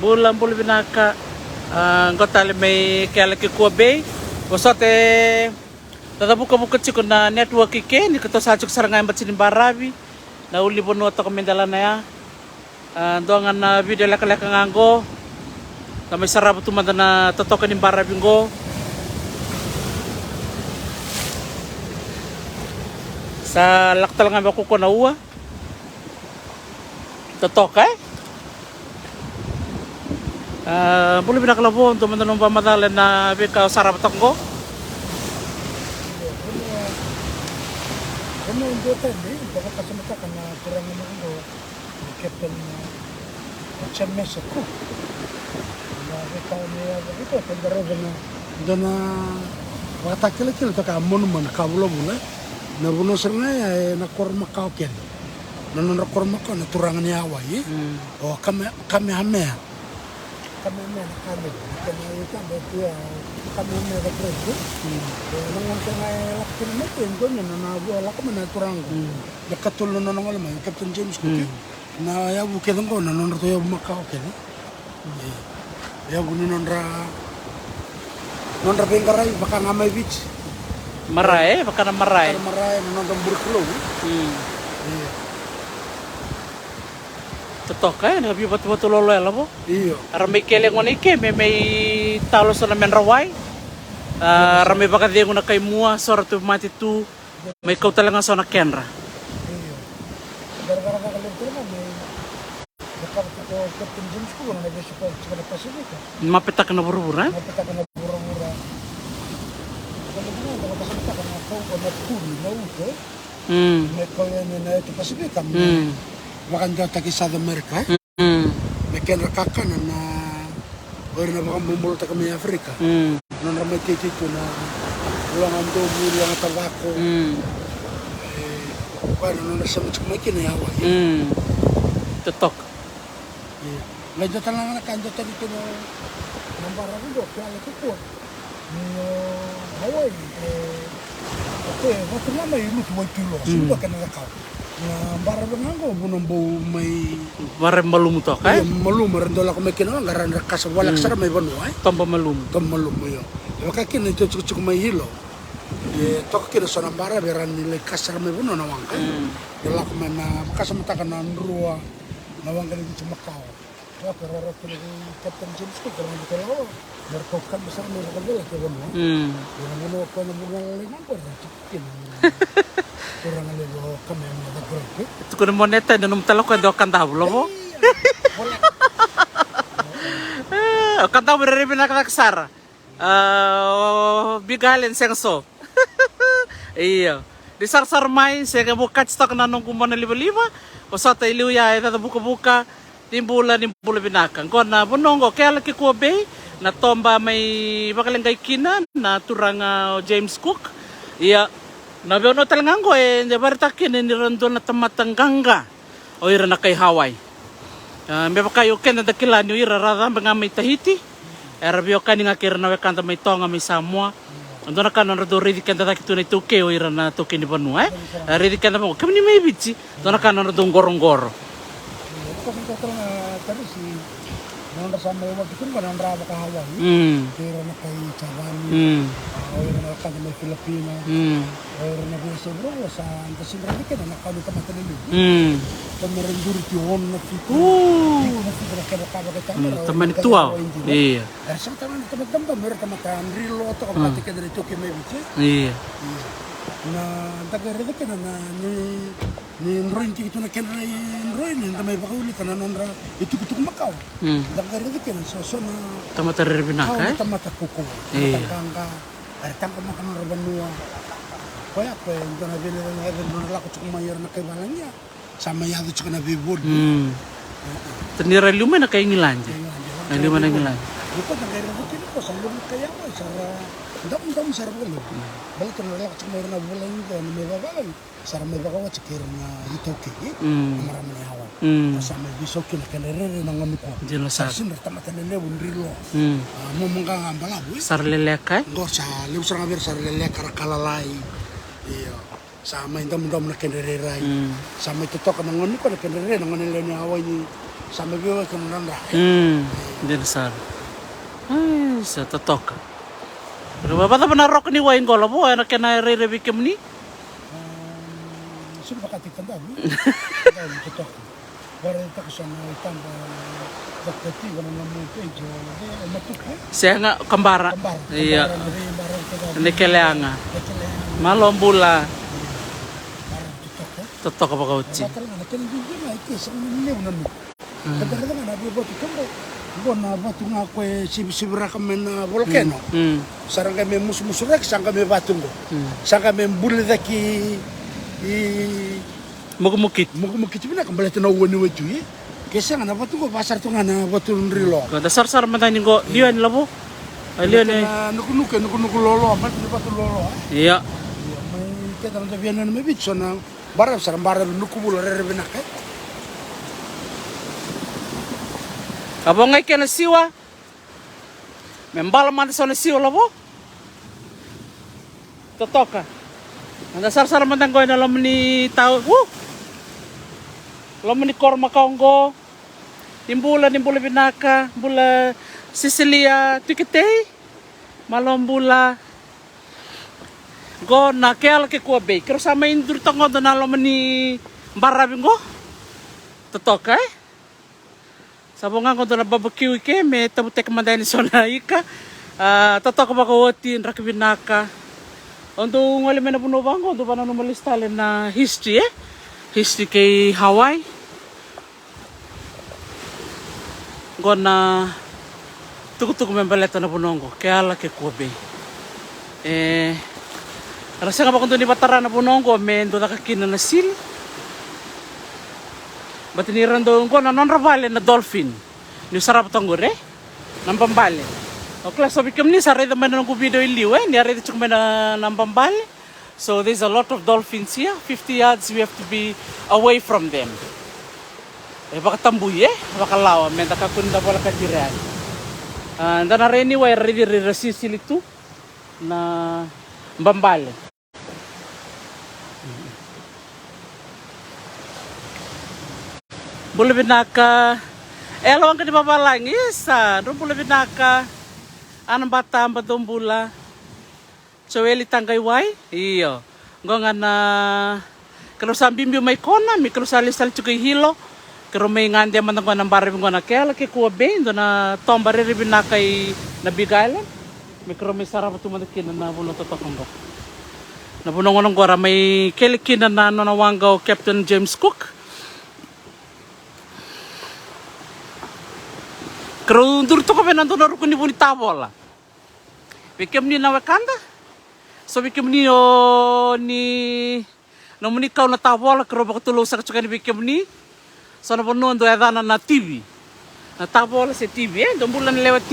Bulan boleh binaka ngota le may kaya laki kuabe. Bosote tata buka chiko na network ike ni kato sa chuk sarangay batsin barabi na uli bono to komendala na ya. Doangan na video laka ngango. Na may sarap tumanda na totokan ni barabi ngo. Sa laktal nga ba kuko na uwa. Totok boleh binakalabo untuk menanong pamadalan na bika sarap tanggo. Ano yung dota ni baka kasamata ka na kurang mo ko Captain Chamesa ko. Na bika niya ito pendaro na dana wata kila to ka monument ka bulo muna na buno serna ya na korma ka ken. Na korma ka na turangan niya away. O kami hame. Kami na kami ito betul kami na betul. Nang tengah lakin natin doon na wala ka man turang. Nakatulo na nang alam Captain James Cook. Na yabu kedong ko na to yabu makao ken. Yabu ni nonra bengkarai baka ngamay beach. Maray baka na maray. Maray nonton burklo. Totok nabi betul lolo ya labo. Iyo. Ramai keleng ngone ke may talos na men rawai. Ramai baka dia nguna kay mua sor tu mati tu may kau talaga sa na kenra. Iyo. Gara-gara ka kalento na may ko Captain James ko na nag-support sa Pacific. Mapetak na buru-buru Mapetak na buru-buru. Kalau pasal ka na ko na tuli na uto. May ko na ito Pacific Makan jauh taki South America. Mekan rakakan na orang na baka bumulot kami Afrika. Non ramai titi tu na ulangan dobu, ulangan tabako. Kan non rasa macam makin ya awak. Totok. Lagi tangan nak kanjat tadi tu nampak aku dok kalau tu kuat. Hawaii. Waktu lama ini cuma kilo. Semua kena rakau. Na bara bangango bunong bo may bare malum to kay malum rendola ko may kinawa ngaran rakas walak sara may banu ay tomba malum yo baka kin ito chuk may hilo to kin so na bara beran ni kasar may banu na wang dala ko man na baka sa mata ka na ruwa na wang ka dito Macau pero ko ni Captain James ko pero dito lawa merko kan besar may kagala ko banu ano ko na bungang limang ko kin kurang lego kami na nagro. Itu ko moneta nanum talok ka do kanta bulo mo. Kanta mo rin pinakaksara. Bigalen sengso. Iyo. Di sar mai saya buka stok nanong kumana liba-liba. O sa ta iluya ita buka-buka timbula binakang. Ko na bunongo kaya laki ko be na tomba may bakalengay kina na turang James Cook. Iya. Nabi ono talangan ko hindi baritakin ni rando na tamatanganga o ira na kay Hawaii. May kayo ken na dakila ni ira rada bangamay Tahiti. Erabio kan nga kira na kanta may tonga may Samoa. Ando na kanon rado ridi kan ta kitu na tuke o ira na tuke ni banu ridi kan mo kami ni may bitsi. Ando na kanon rado gorong-goro. Tadi si nanda sama yung magkikun ba nang raba ka Hawaii. Kira na kay Chavani. Ira na kan may Filipina. Ira na sa bro sa antasin radi ka na kami tamatalili. Kamarin durti on na fito. Na fito na kada kada kamera. Taman tua. Iya. Sa taman tamadamba mer tamatan rilo to kapati ka dito kay may bitsi. Iya. Na tagarede ka na ni Nrointi itu na kena Nroin na may bakuli ka na nondra itu Macau. Tagarede ka na so na Tamata rebinaka. Tamata kuko. Tangka tangka makan rabanua. Kaya ko ito na binili na ito na lako tsuk mayor na kay balanya. Sama yado tsuk na bibod. Tenira luma na kay ngilanje. Luma na ngilanje. Ito tagarede ka ko sa luma kaya ko sara dam sarap ko. Balik na lako tsuk mayor na balanya ko na may babalan. Sara may bakawa tsukir na itoke. Marami na hawa. Sama bisoki na kanere na ngamiko. Jelo sa. Sinda tamata nele unrilo. Mo mangga ngambala bu. Sar leleka. Go sa liu sara ber sara leleka kalalai. Iyo. sama inta mundam na kendere rai sama itu tok na ngoni ko na kendere na ngoni le ni awai ni sama biwa ko na nda Din sar. Ay, sa totoka. Pero bata pa na rock ni wain ko labo ay nakena re bikem ni. sino bakati tanda ni itu tok bara ita ko sa na tamba bakati wala na mo pejo na matuk Saya nga kambara. Iya. Ni keleanga. Malombula. Totoka pa kauchi. Gona batu nga kwe sibira kami na volcano. Sarang kami musuh-musuh rek, sang kami batu ngo. Sang kami bule daki Mugmukit. mukit bina kembali tu na wani waju ye. Kesa nga na batu ngo pasar tu nga na batu nrilo. Ko dasar-sar man tani ko lian labo. Ay lian ay. Nuku lolo, amat ni batu lolo. Iya. May kita na biyan na mabit so na barab sarang barab nuku bulo re bina kay. Abo ngay kena siwa. Membala man sa na siwa labo. Totoka. Ang dasar-sar man tang ko na lam ni tao. Lam ni korma kaonggo. Timbula binaka, bula Sicilia tikitei. Malombula. Go na kaya ke kuwa bay. Pero sama indur tango do na lam ni barabingo. Totoka eh. Sabongan ko na barbecue ke me tabutek manday ni sona ika. Totoka ba ko tin rakibinaka. Ondo ngoli mena puno bango do bana no malistale na history eh. History kay Hawaii. Gona tuku membeleta na punongo kaya la ke kuwabe. Rasa nga ba kung ni batara na punongo men do nakakina na sil. Batiniran doon ko na non-ravale na dolphin. Ni sarap tanggure ng pambali. Okay, so bikim ni saray naman ng video iliw eh. Niyari ito na ng pambali. So there's a lot of dolphins here. 50 yards we have to be away from them. Baka tambuy eh. Baka lawa. May nakakunda pala katiran. And then anyway, ready resistil ito na pambali. Bule binaka. Elawang ka di babalang isa. Doon bule binaka. Anong bata ang batong bula? Choweli tangkay way? Iyo. Nga na. Kalau sambimbyo may kona. May kalau salisal chukay hilo. Pero may ngandi man ng barib nga na. Kaya laki kuwa ben. Doon na tombari rin binakay nabigalan. May karo may sarap ito madakin na nabunong totokong ba. Nabunong anong gora. May kilikin na nawanggaw Captain James Cook. Kalau durto kami nanto na rukun ni puni tabola. Bikem ni na Wakanda. So bikem ni namuni kau na tabola karo bakatulo sa kacukan ni bikem ni. So na pono ando edana na TV. Na tabola sa TV eh. Dombulan lewat TV.